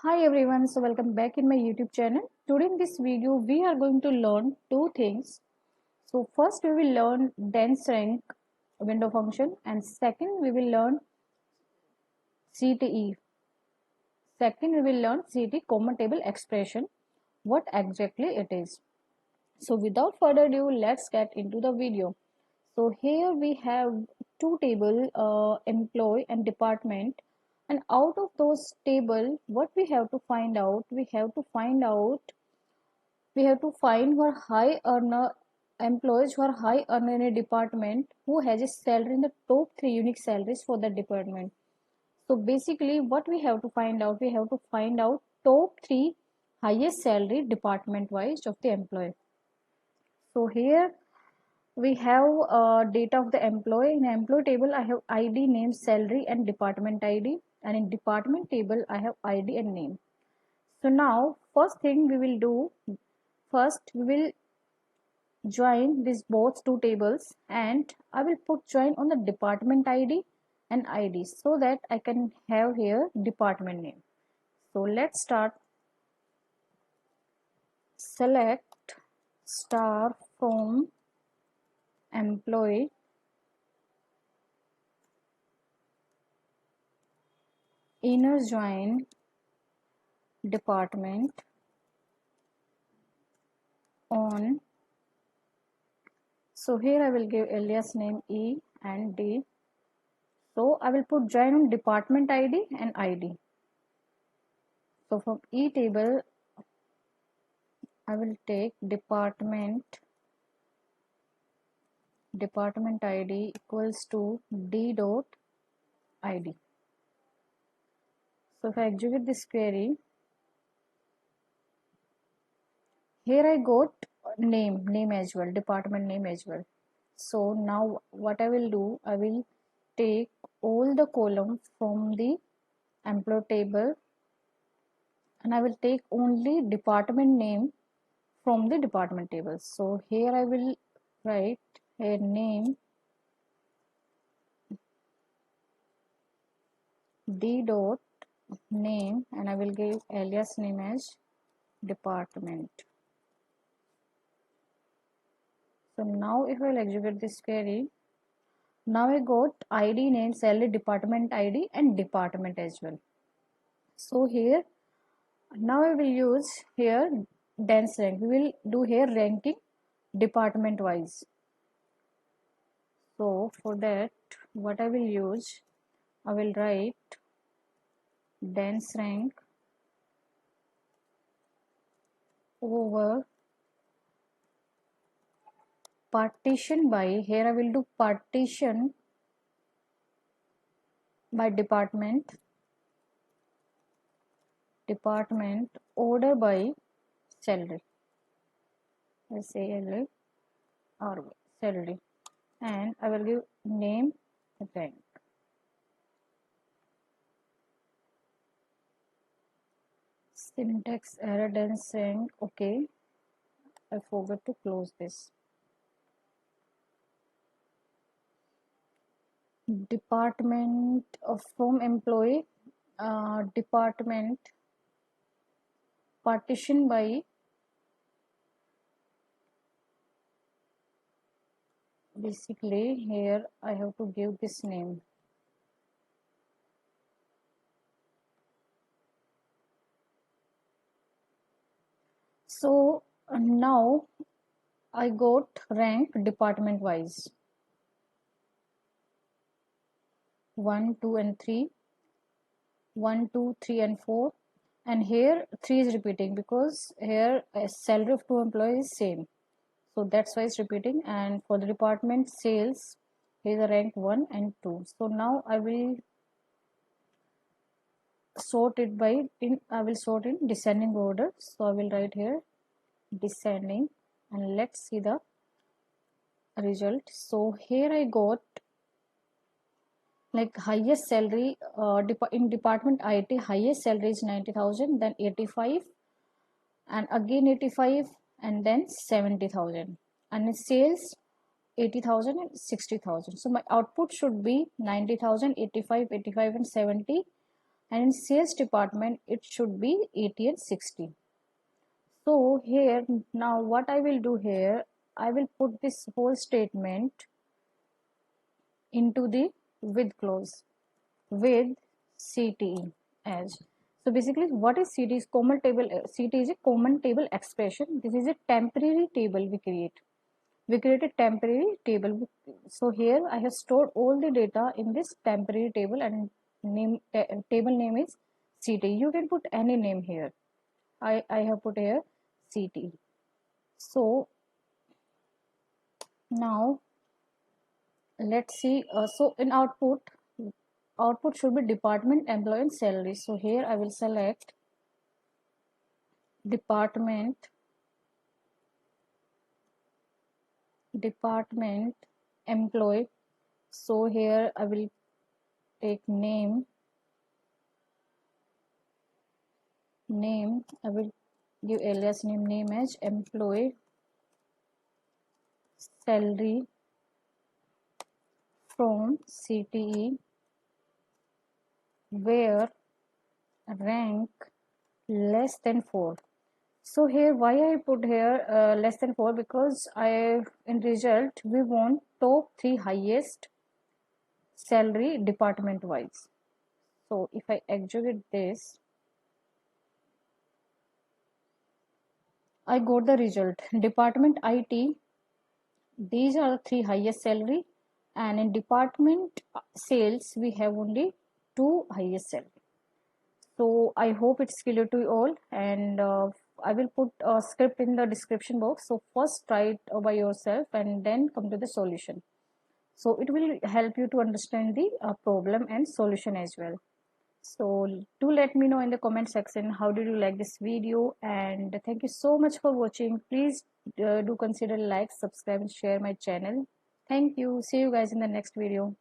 Hi everyone, so welcome back in my YouTube channel. Today in this video we are going to learn two things. So first we will learn dense rank window function and second we will learn CTE. Second we will learn CT common table expression, what exactly it is. So without further ado, let's get into the video. So here we have two table, employee and department, and out of those table what we have to find out, we have to find who are high earner employees who are high earner in a department who has a salary in the top three unique salaries for that department. So basically what we have to find out, we have to find out top three highest salary department wise of the employee. So here we have data of the employee. In employee table I have ID, name, salary and department ID, and in department table I have ID and name. So now first thing we will do, first we will join these both two tables and I will put join on the department ID and ID so that I can have here department name. So let's start. Select star from employee, inner join department on. So here I will give alias name E and D. So I will put join on department ID and ID. So from E table I will take department ID equals to D dot ID. So if I execute this query, here I got name as well, department name as well. So now what I will do, I will take all the columns from the employee table and I will take only department name from the department table. So here I will write a name D dot name and I will give alias name as department. So now if I will execute this query, now I got ID, name, salary, department ID and department as well. So here now I will use here dense rank. We will do here ranking department wise. So for that what I will use, I will write dense rank over partition by, here I will do partition by department order by salary, SALA or salary, and I will give name rank. Syntax error dense rank. Okay, I forgot to close this. Department from employee, department partition by basically here I have to give this name. So now I got rank department wise 1, 2 and 3, 1, 2, 3 and 4, and here 3 is repeating because here a salary of 2 employees is same, so that's why it's repeating. And for the department sales, here is a rank 1 and 2. So now I will sort it by I will sort in descending order. So I will write here descending and let's see the result. So here I got like highest salary in department IT, highest salary is 90,000, then 85 and again 85 and then 70,000, and in sales 80,000 and 60,000. So my output should be 90,000, 85, 85 and 70, and in sales department it should be 80 and 60. So here now what I will do here, I will put this whole statement into the with clause, with CTE as. So basically what is CTE is common table. CTE is a common table expression. This is a temporary table we create. We create a temporary table. So here I have stored all the data in this temporary table, and table name is CTE. You can put any name here. I have put here CTE. So now let's see. So in output should be department, employee and salary. So here I will select department employee. So here I will take name. I will give alias name as employee, salary from CTE, where rank less than 4. So here why I put here less than 4, because in result we want top 3 highest salary department wise. So if I execute this, I got the result. Department IT, these are the 3 highest salary, and in department sales we have only 2 highest salary. So I hope it's clear to you all, and I will put a script in the description box. So first try it by yourself and then come to the solution. So it will help you to understand the problem and solution as well. So do let me know in the comment section how did you like this video, and thank you so much for watching. Please do consider like, subscribe and share my channel. Thank you. See you guys in the next video.